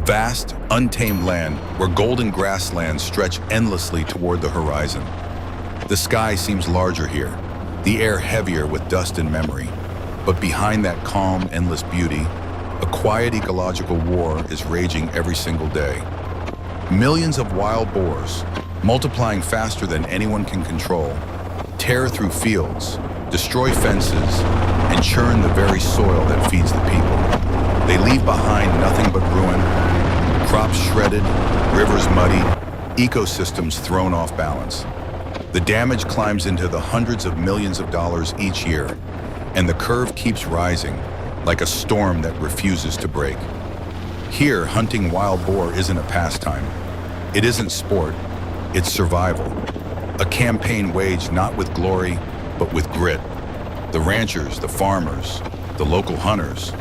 vast, untamed land where golden grasslands stretch endlessly toward the horizon. The sky seems larger here, the air heavier with dust and memory. But behind that calm, endless beauty, a quiet ecological war is raging every single day. Millions of wild boars, multiplying faster than anyone can control, tear through fields, destroy fences, and churn the very soil that feeds the people. They leave behind nothing but ruin, crops shredded, rivers muddied, ecosystems thrown off balance. The damage climbs into the hundreds of millions of dollars each year, and the curve keeps rising like a storm that refuses to break. Here, hunting wild boar isn't a pastime. It isn't sport, it's survival. A campaign waged not with glory, but with grit. The ranchers, the farmers, the local hunters,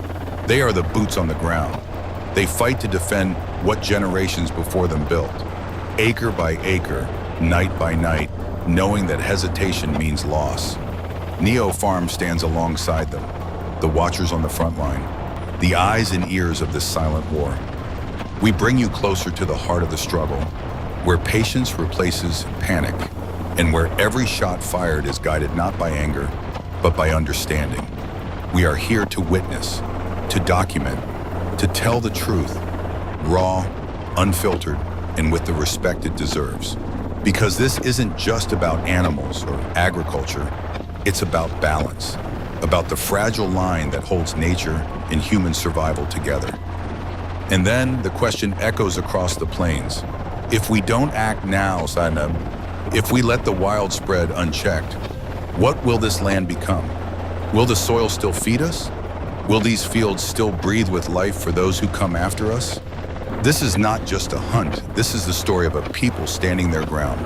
they are the boots on the ground. They fight to defend what generations before them built, acre by acre, night by night, knowing that hesitation means loss. Neo Farm stands alongside them, the watchers on the front line, the eyes and ears of this silent war. We bring you closer to the heart of the struggle, where patience replaces panic, and where every shot fired is guided not by anger, but by understanding. We are here to witness, to document, to tell the truth, raw, unfiltered, and with the respect it deserves. Because this isn't just about animals or agriculture, it's about balance, about the fragile line that holds nature and human survival together. And then the question echoes across the plains. If we don't act now, Sanam, if we let the wild spread unchecked, what will this land become? Will the soil still feed us? Will these fields still breathe with life for those who come after us? This is not just a hunt. This is the story of a people standing their ground,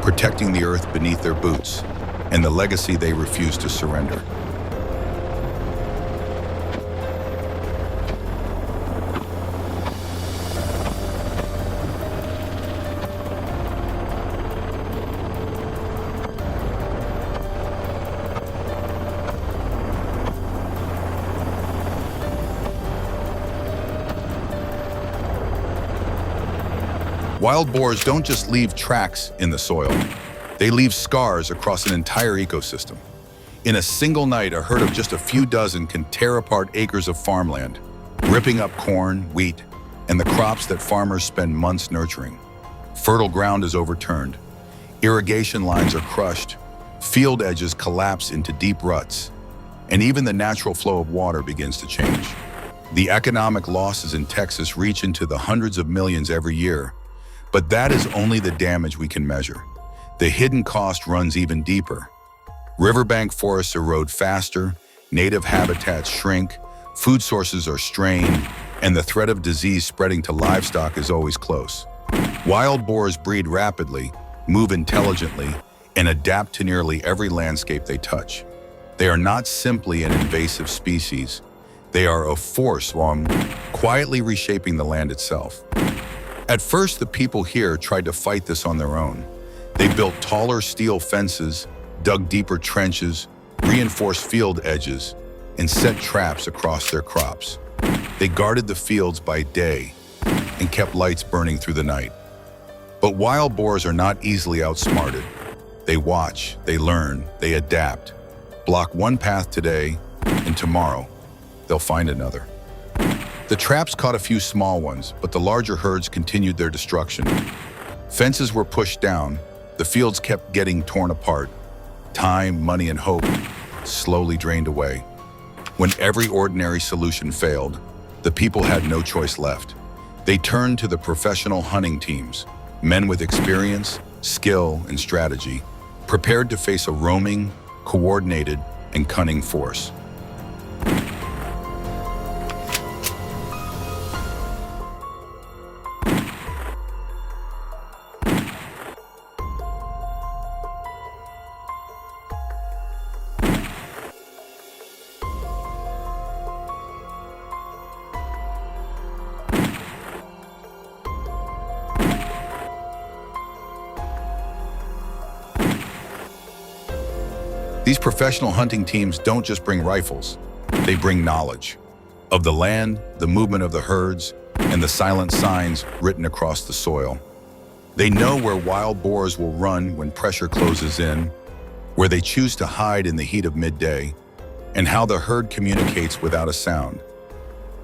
protecting the earth beneath their boots, and the legacy they refuse to surrender. Wild boars don't just leave tracks in the soil. They leave scars across an entire ecosystem. In a single night, a herd of just a few dozen can tear apart acres of farmland, ripping up corn, wheat, and the crops that farmers spend months nurturing. Fertile ground is overturned. Irrigation lines are crushed. Field edges collapse into deep ruts. And even the natural flow of water begins to change. The economic losses in Texas reach into the hundreds of millions every year. But that is only the damage we can measure. The hidden cost runs even deeper. Riverbank forests erode faster, native habitats shrink, food sources are strained, and the threat of disease spreading to livestock is always close. Wild boars breed rapidly, move intelligently, and adapt to nearly every landscape they touch. They are not simply an invasive species. They are a force quietly reshaping the land itself. At first, the people here tried to fight this on their own. They built taller steel fences, dug deeper trenches, reinforced field edges, and set traps across their crops. They guarded the fields by day and kept lights burning through the night. But wild boars are not easily outsmarted. They watch, they learn, they adapt. Block one path today, and tomorrow, they'll find another. The traps caught a few small ones, but the larger herds continued their destruction. Fences were pushed down, the fields kept getting torn apart. Time, money, and hope slowly drained away. When every ordinary solution failed, the people had no choice left. They turned to the professional hunting teams, men with experience, skill, and strategy, prepared to face a roaming, coordinated, and cunning force. These professional hunting teams don't just bring rifles, they bring knowledge of the land, the movement of the herds, and the silent signs written across the soil. They know where wild boars will run when pressure closes in, where they choose to hide in the heat of midday, and how the herd communicates without a sound.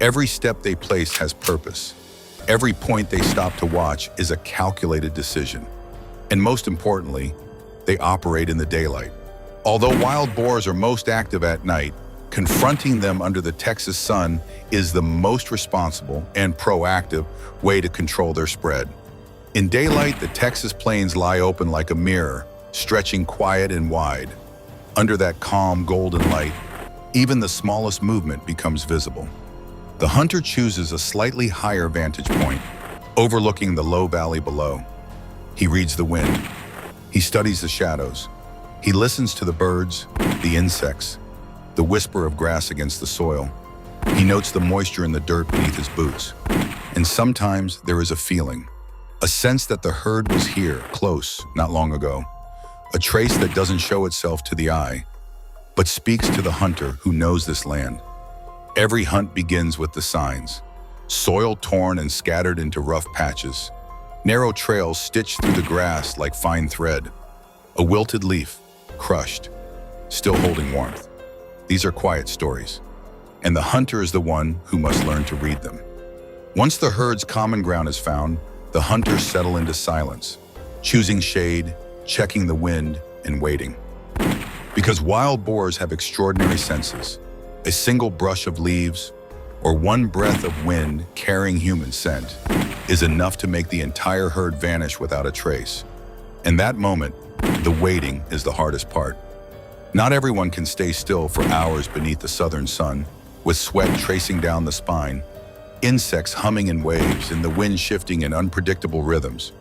Every step they place has purpose. Every point they stop to watch is a calculated decision. And most importantly, they operate in the daylight. Although wild boars are most active at night, confronting them under the Texas sun is the most responsible and proactive way to control their spread. In daylight, the Texas plains lie open like a mirror, stretching quiet and wide. Under that calm golden light, even the smallest movement becomes visible. The hunter chooses a slightly higher vantage point, overlooking the low valley below. He reads the wind. He studies the shadows. He listens to the birds, the insects, the whisper of grass against the soil. He notes the moisture in the dirt beneath his boots. And sometimes there is a feeling, a sense that the herd was here, close, not long ago. A trace that doesn't show itself to the eye, but speaks to the hunter who knows this land. Every hunt begins with the signs: soil torn and scattered into rough patches, narrow trails stitched through the grass like fine thread, a wilted leaf, crushed, still holding warmth. These are quiet stories, and the hunter is the one who must learn to read them. Once the herd's common ground is found, the hunters settle into silence, choosing shade, checking the wind, and waiting. Because wild boars have extraordinary senses. A single brush of leaves or one breath of wind carrying human scent is enough to make the entire herd vanish without a trace. In that moment, the waiting is the hardest part. Not everyone can stay still for hours beneath the southern sun, with sweat tracing down the spine, insects humming in waves, and the wind shifting in unpredictable rhythms.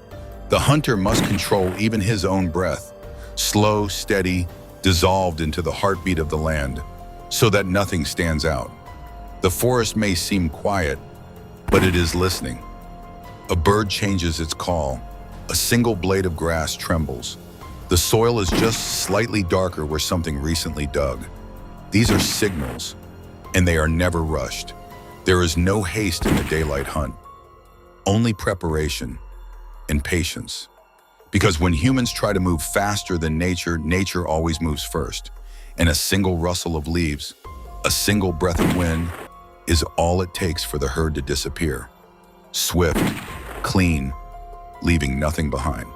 The hunter must control even his own breath, slow, steady, dissolved into the heartbeat of the land, so that nothing stands out. The forest may seem quiet, but it is listening. A bird changes its call. A single blade of grass trembles. The soil is just slightly darker where something recently dug. These are signals, and they are never rushed. There is no haste in the daylight hunt, only preparation and patience. Because when humans try to move faster than nature, nature always moves first. And a single rustle of leaves, a single breath of wind, is all it takes for the herd to disappear. Swift, clean, leaving nothing behind.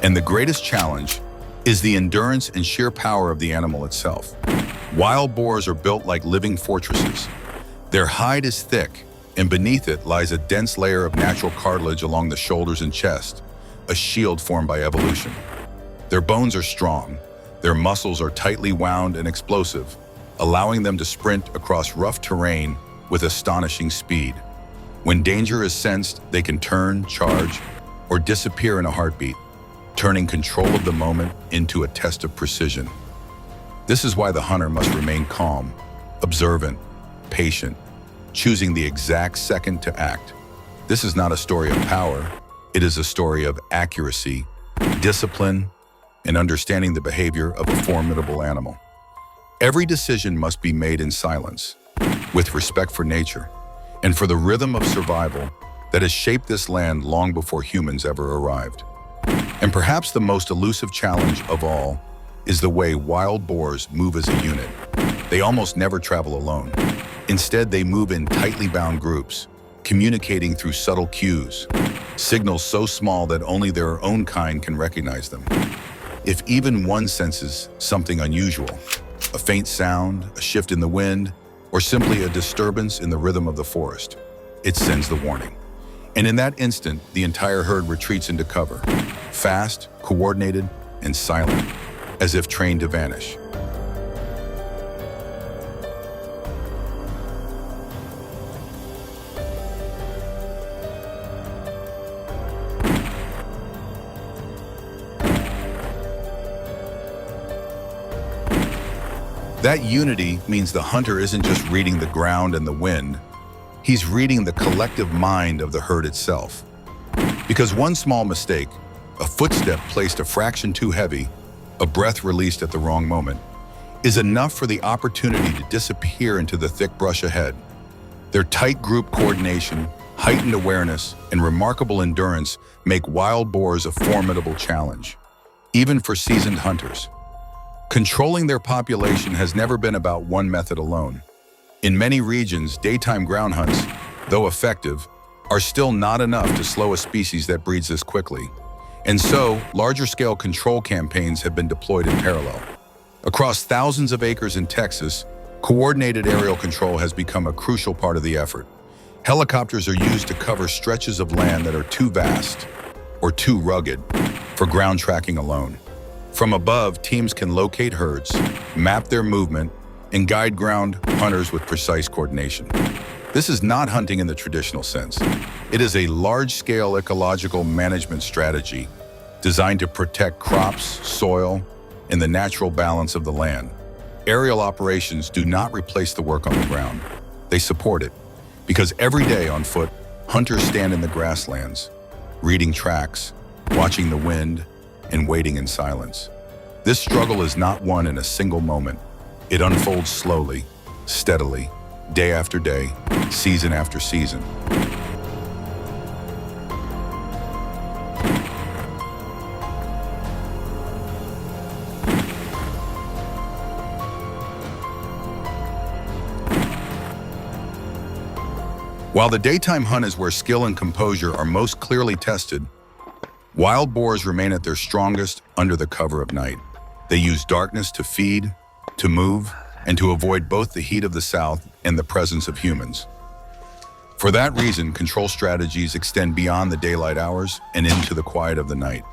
And the greatest challenge is the endurance and sheer power of the animal itself. Wild boars are built like living fortresses. Their hide is thick, and beneath it lies a dense layer of natural cartilage along the shoulders and chest, a shield formed by evolution. Their bones are strong, their muscles are tightly wound and explosive, allowing them to sprint across rough terrain with astonishing speed. When danger is sensed, they can turn, charge, or disappear in a heartbeat, turning control of the moment into a test of precision. This is why the hunter must remain calm, observant, patient, choosing the exact second to act. This is not a story of power. It is a story of accuracy, discipline, and understanding the behavior of a formidable animal. Every decision must be made in silence, with respect for nature, and for the rhythm of survival that has shaped this land long before humans ever arrived. And perhaps the most elusive challenge of all is the way wild boars move as a unit. They almost never travel alone. Instead, they move in tightly bound groups, communicating through subtle cues, signals so small that only their own kind can recognize them. If even one senses something unusual, a faint sound, a shift in the wind, or simply a disturbance in the rhythm of the forest, it sends the warning. And in that instant, the entire herd retreats into cover, fast, coordinated, and silent, as if trained to vanish. That unity means the hunter isn't just reading the ground and the wind, he's reading the collective mind of the herd itself. Because one small mistake, a footstep placed a fraction too heavy, a breath released at the wrong moment, is enough for the opportunity to disappear into the thick brush ahead. Their tight group coordination, heightened awareness, and remarkable endurance make wild boars a formidable challenge, even for seasoned hunters. Controlling their population has never been about one method alone. In many regions, daytime ground hunts, though effective, are still not enough to slow a species that breeds this quickly. And so, larger-scale control campaigns have been deployed in parallel. Across thousands of acres in Texas, coordinated aerial control has become a crucial part of the effort. Helicopters are used to cover stretches of land that are too vast or too rugged for ground tracking alone. From above, teams can locate herds, map their movement, and guide ground hunters with precise coordination. This is not hunting in the traditional sense. It is a large-scale ecological management strategy designed to protect crops, soil, and the natural balance of the land. Aerial operations do not replace the work on the ground. They support it, because every day on foot, hunters stand in the grasslands, reading tracks, watching the wind, and waiting in silence. This struggle is not won in a single moment. It unfolds slowly, steadily, day after day, season after season. While the daytime hunt is where skill and composure are most clearly tested, wild boars remain at their strongest under the cover of night. They use darkness to feed, to move, and to avoid both the heat of the south and the presence of humans. For that reason, control strategies extend beyond the daylight hours and into the quiet of the night.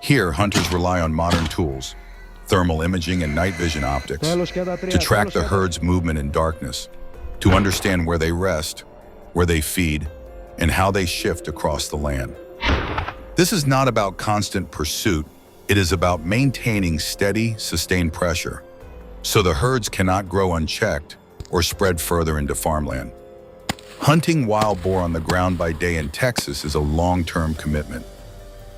Here, hunters rely on modern tools, thermal imaging and night vision optics, to track the herd's movement in darkness, to understand where they rest, where they feed, and how they shift across the land. This is not about constant pursuit, it is about maintaining steady, sustained pressure, so the herds cannot grow unchecked or spread further into farmland. Hunting wild boar on the ground by day in Texas is a long-term commitment.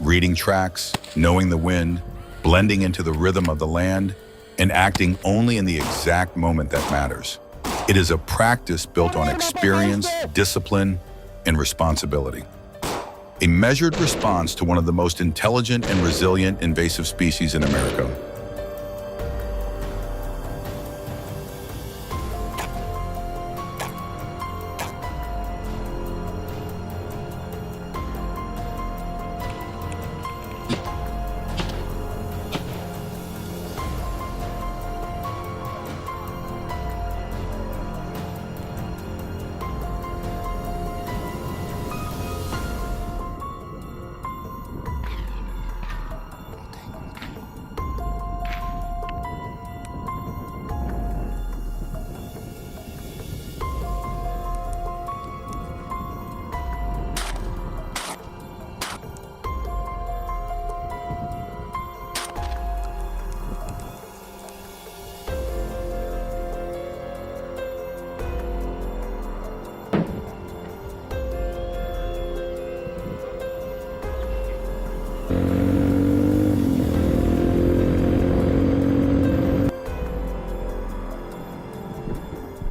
Reading tracks, knowing the wind, blending into the rhythm of the land, and acting only in the exact moment that matters. It is a practice built on experience, discipline, and responsibility. A measured response to one of the most intelligent and resilient invasive species in America.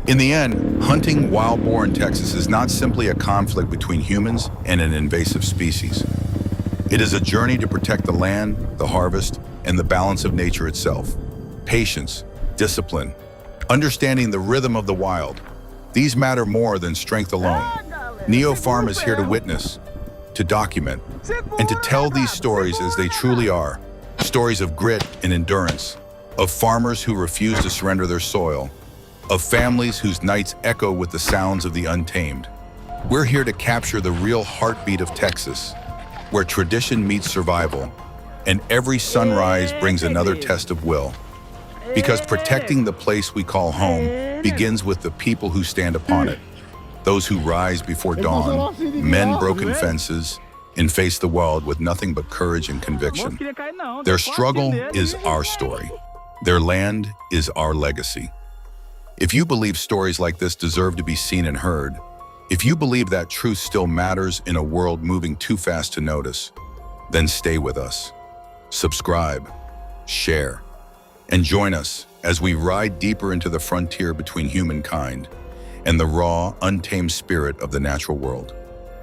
In the end, hunting wild boar in Texas is not simply a conflict between humans and an invasive species. It is a journey to protect the land, the harvest, and the balance of nature itself. Patience, discipline, understanding the rhythm of the wild. These matter more than strength alone. Neo Farm is here to witness, to document, and to tell these stories as they truly are. Stories of grit and endurance, of farmers who refuse to surrender their soil, of families whose nights echo with the sounds of the untamed. We're here to capture the real heartbeat of Texas, where tradition meets survival, and every sunrise brings another test of will. Because protecting the place we call home begins with the people who stand upon it, those who rise before dawn, mend broken fences, and face the world with nothing but courage and conviction. Their struggle is our story. Their land is our legacy. If you believe stories like this deserve to be seen and heard, if you believe that truth still matters in a world moving too fast to notice, then stay with us. Subscribe, share, and join us as we ride deeper into the frontier between humankind and the raw, untamed spirit of the natural world.